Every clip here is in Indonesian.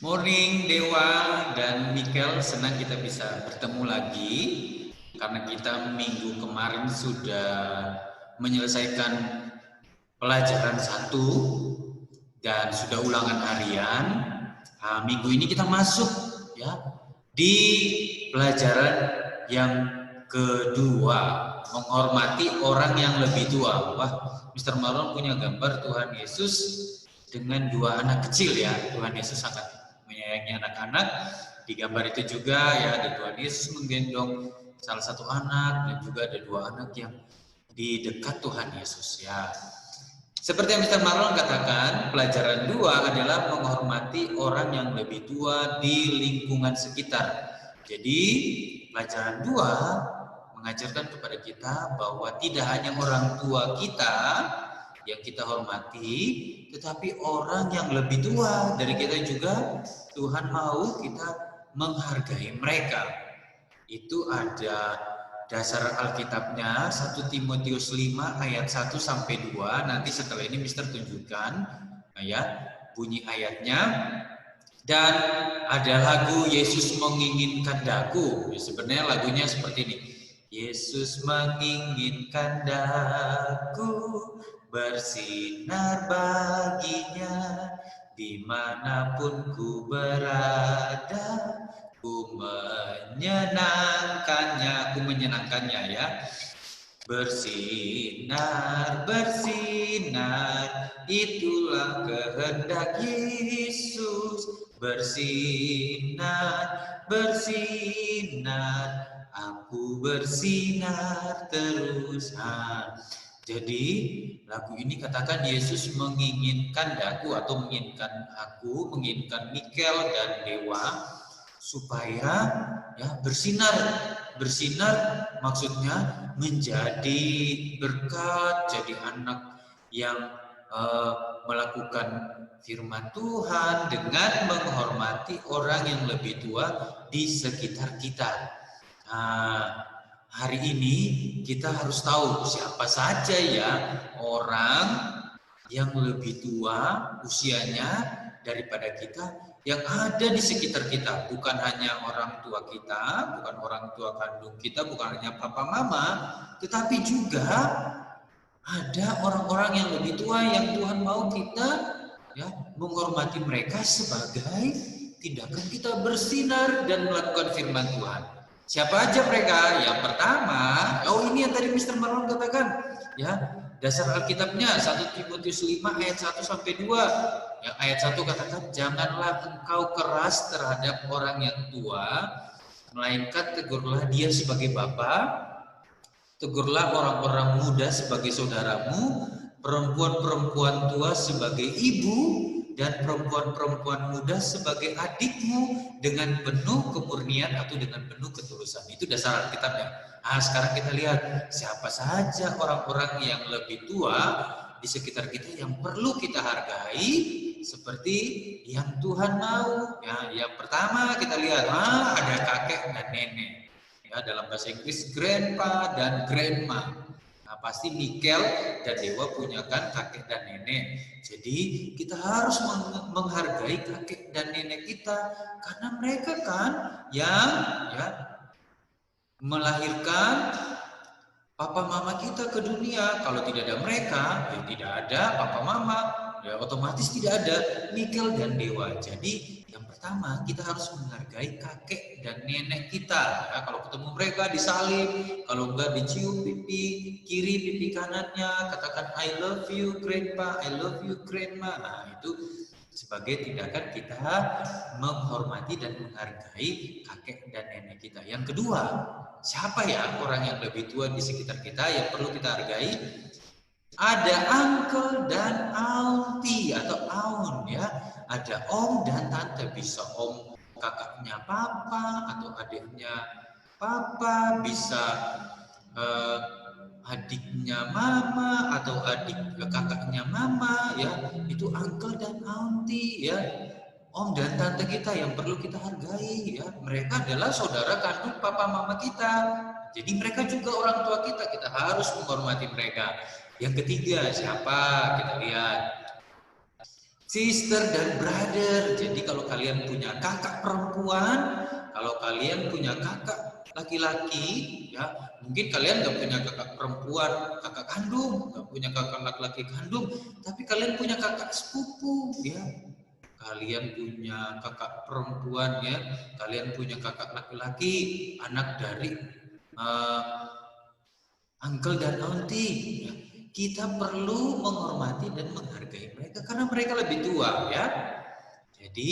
Morning Dewa dan Mikel, senang kita bisa bertemu lagi karena kita minggu kemarin sudah menyelesaikan pelajaran 1 dan sudah ulangan harian. Minggu ini kita masuk ya di pelajaran yang kedua, menghormati orang yang lebih tua. Wah, Mr. Marlon punya gambar Tuhan Yesus dengan 2 anak kecil ya. Tuhan Yesus sangat menyayangi anak-anak. Di gambar itu juga ya, ada Tuhan Yesus menggendong salah satu anak dan juga ada 2 anak yang di dekat Tuhan Yesus ya. Seperti yang Mr. Marlon katakan, pelajaran 2 adalah menghormati orang yang lebih tua di lingkungan sekitar. Jadi pelajaran 2 mengajarkan kepada kita bahwa tidak hanya orang tua kita yang kita hormati, tetapi orang yang lebih tua dari kita juga Tuhan mau kita menghargai mereka. Itu ada dasar Alkitabnya 1 Timotius 5 ayat 1 sampai 2. Nanti setelah ini Mister tunjukkan ya bunyi ayatnya. Dan ada lagu Yesus menginginkan daku. Sebenarnya lagunya seperti ini. Yesus menginginkan daku bersinar baginya dimanapun ku berada, ku menyenangkannya ya. Bersinar, bersinar, itulah kehendak Yesus. Bersinar, bersinar, aku bersinar terus. Jadi lagu ini katakan Yesus menginginkan daku atau menginginkan aku, menginginkan Mikel dan Dewa supaya ya bersinar maksudnya menjadi berkat, jadi anak yang melakukan firman Tuhan dengan menghormati orang yang lebih tua di sekitar kita. Hari ini kita harus tahu siapa saja ya orang yang lebih tua usianya daripada kita yang ada di sekitar kita. Bukan hanya orang tua kita, bukan orang tua kandung kita, bukan hanya papa mama, tetapi juga ada orang-orang yang lebih tua yang Tuhan mau kita ya menghormati mereka sebagai tindakan kita bersinar dan melakukan firman Tuhan. Siapa aja mereka? Yang pertama, ini yang tadi Mr. Marlon katakan ya, dasar Alkitabnya 1 Timotius 5 ayat 1 sampai 2. Yang ayat 1 katakan, janganlah engkau keras terhadap orang yang tua, melainkan tegurlah dia sebagai bapa, tegurlah orang-orang muda sebagai saudaramu, perempuan-perempuan tua sebagai ibu, dan perempuan-perempuan muda sebagai adikmu dengan penuh kemurnian atau dengan penuh ketulusan. Itu dasar Alkitabnya. Sekarang kita lihat siapa saja orang-orang yang lebih tua di sekitar kita yang perlu kita hargai seperti yang Tuhan mau. Ya, yang pertama kita lihat ada kakek dan nenek. Ya, dalam bahasa Inggris grandpa dan grandma. Pasti Mikel dan Dewa punya kan kakek dan nenek. Jadi kita harus menghargai kakek dan nenek kita karena mereka kan yang ya melahirkan papa mama kita ke dunia. Kalau tidak ada mereka, ya tidak ada papa mama, ya otomatis tidak ada Mikel dan Dewa. Jadi yang pertama kita harus menghargai kakek dan nenek kita. Ya, kalau ketemu mereka disalib, kalau enggak dicium pipi kiri, pipi kanannya, katakan I love you grandpa, I love you grandma. Itu sebagai tindakan kita menghormati dan menghargai kakek dan nenek kita. Yang kedua, siapa ya orang yang lebih tua di sekitar kita yang perlu kita hargai? Ada uncle dan auntie atau aun ya. Ada om dan tante, bisa om kakaknya papa atau adiknya papa, bisa adiknya mama atau adik kakaknya mama ya. Itu uncle dan auntie ya. Om dan tante kita yang perlu kita hargai ya. Mereka adalah saudara kandung papa mama kita. Jadi mereka juga orang tua kita. Kita harus menghormati mereka. Yang ketiga siapa? Kita lihat. sister dan brother. Jadi kalau kalian punya kakak perempuan, kalau kalian punya kakak laki-laki, ya mungkin kalian nggak punya kakak perempuan, kakak kandung, nggak punya kakak laki-laki kandung, tapi kalian punya kakak sepupu, ya. Kalian punya kakak perempuan, ya. Kalian punya kakak laki-laki, anak dari uncle dan auntie, ya. Kita perlu menghormati dan menghargai mereka karena mereka lebih tua, ya. Jadi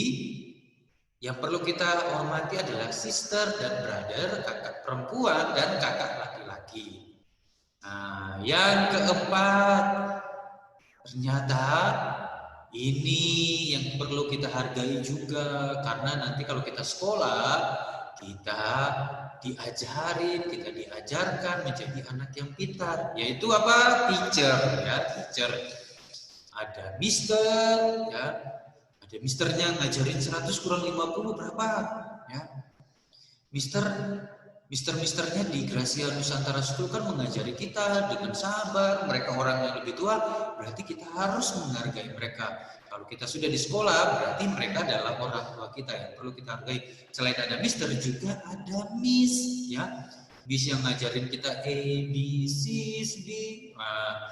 yang perlu kita hormati adalah sister dan brother, kakak perempuan dan kakak laki-laki. Nah, yang keempat, ternyata ini yang perlu kita hargai juga, karena nanti kalau kita sekolah, kita diajarkan menjadi anak yang pintar, yaitu apa? Teacher, ya, teacher. Ada mister, ya. Ada misternya ngajarin 100 kurang 50 berapa, ya. Misternya di Gracia Nusantara School kan mengajari kita dengan sabar. Mereka orang yang lebih tua, berarti kita harus menghargai mereka. Kalau kita sudah di sekolah, berarti mereka adalah orang tua kita yang perlu kita hargai. Selain ada mister, juga ada miss, ya. Miss yang ngajarin kita A, B, C, D, A,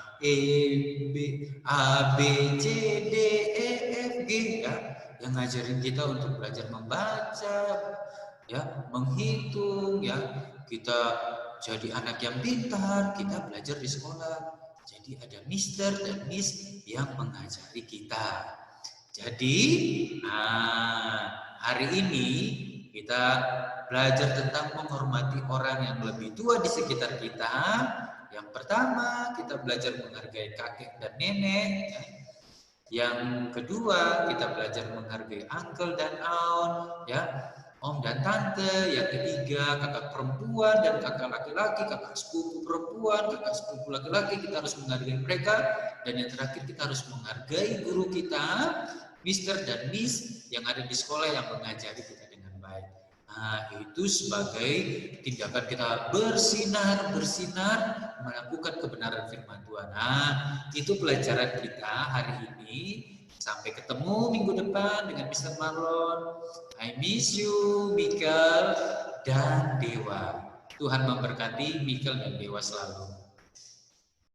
B, C, D, E, F, G, ya. Yang ngajarin kita untuk belajar membaca, ya, menghitung, ya. Kita jadi anak yang pintar, kita belajar di sekolah. Jadi ada mister dan miss yang mengajari kita. Jadi, hari ini kita belajar tentang menghormati orang yang lebih tua di sekitar kita. Yang pertama, kita belajar menghargai kakek dan nenek, ya. Yang kedua, kita belajar menghargai uncle dan aunt, ya, om dan tante. Yang ketiga, kakak perempuan dan kakak laki-laki, kakak sepupu perempuan, kakak sepupu laki-laki, kita harus menghargai mereka. Dan yang terakhir, kita harus menghargai guru kita, mister dan miss yang ada di sekolah yang mengajari kita dengan baik. Nah, itu sebagai tindakan kita bersinar melakukan kebenaran firman Tuhan. Nah, itu pelajaran kita hari ini. Sampai ketemu minggu depan dengan Mr. Marlon. I miss you, Michael dan Dewa. Tuhan memberkati Michael dan Dewa selalu.